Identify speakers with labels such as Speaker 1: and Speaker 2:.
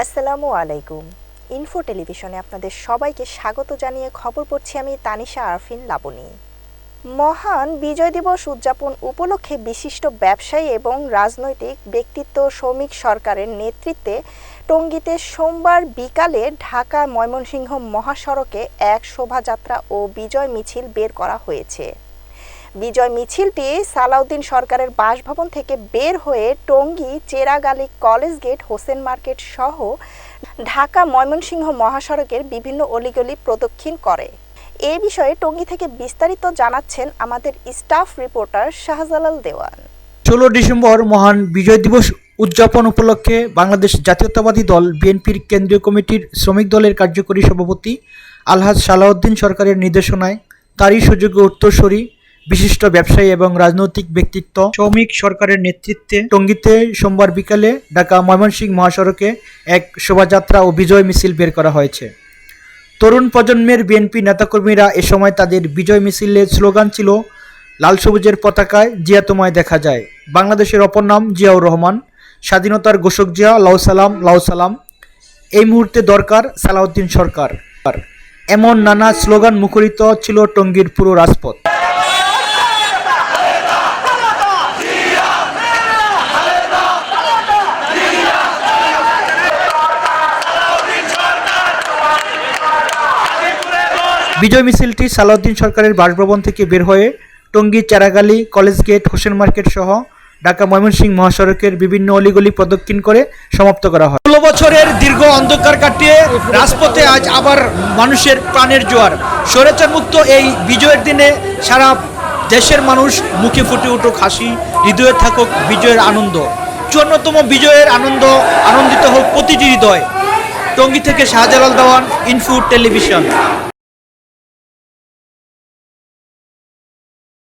Speaker 1: আসসালামু আলাইকুম। ইনফো টেলিভিশনে আপনাদের সবাইকে স্বাগত জানিয়ে খবর পড়ছি আমি তানিশা আরফিন লাবণী। মহান বিজয় দিবস উদযাপন উপলক্ষে বিশিষ্ট ব্যবসায়ী এবং রাজনৈতিক ব্যক্তিত্ব শৌমিক সরকারের নেতৃত্বে টঙ্গীতে সোমবার বিকালে ঢাকা ময়মনসিংহ মহাসড়কে এক শোভাযাত্রা ও বিজয় মিছিল বের করা হয়েছে। বিজয় মিছিলটি সালাউদ্দিন সরকারের বাসভবন থেকে বের হয়ে Tongi Cheragali college gate Hossain market সহ ঢাকা ময়মনসিংহ মহাসড়কের বিভিন্ন অলিগলি প্রদক্ষিণ করে। এ বিষয়ে টঙ্গী থেকে বিস্তারিত জানাচ্ছেন আমাদের স্টাফ রিপোর্টার শাহজালাল দেওয়ান।
Speaker 2: 16 ডিসেম্বর মহান বিজয় দিবস উদযাপন উপলক্ষে বাংলাদেশ জাতীয়তাবাদী দল বিএনপির কেন্দ্রীয় কমিটির শ্রমিক দলের কার্যকরী সভাপতি আলহাজ সালাউদ্দিন সরকারের নির্দেশনায় তারই সুযোগ্য উত্তরসূরি বিশিষ্ট ব্যবসায়ী এবং রাজনৈতিক ব্যক্তিত্ব শৌমিক সরকারের নেতৃত্বে টঙ্গীতে সোমবার বিকালে ঢাকা ময়মনসিংহ মহাসড়কে এক শোভাযাত্রা ও বিজয় মিছিল বের করা হয়েছে। তরুণ প্রজন্মের বিএনপি নেতাকর্মীরা এ সময় তাদের বিজয় মিছিলের স্লোগান ছিল লাল সবুজের পতাকায় জিয়া তোমায় দেখা যায়, বাংলাদেশের অপর নাম জিয়াউর রহমান, স্বাধীনতার ঘোষক জিয়া, লাউ সালাম লাউ সালাম, এই মুহূর্তে দরকার সালাউদ্দিন সরকার। এমন নানা স্লোগান মুখরিত ছিল টঙ্গীর পুরো রাজপথ। বিজয় মিছিলটি সালাউদ্দিন সরকারের বাসভবন থেকে বের হয়ে Tongi Cheragali college gate Hossain market সহ ঢাকা ময়মনসিংহ মহাসড়কের বিভিন্ন অলিগলি প্রদক্ষিণ করে সমাপ্ত করা হয়। 16 বছরের দীর্ঘ অন্ধকার কাটিয়ে রাজপথে আজ আবার মানুষের প্রাণের জোয়ার। স্বৈরাচার মুক্ত এই বিজয়ের দিনে সারা দেশের মানুষ মুখে ফুটে উঠুক হাসি, হৃদয়ে থাকুক বিজয়ের আনন্দ। 54তম বিজয়ের আনন্দিত হোক প্রতিটি হৃদয়। টঙ্গী থেকে শাহজালাল দেওয়ান, ইনফো টেলিভিশন।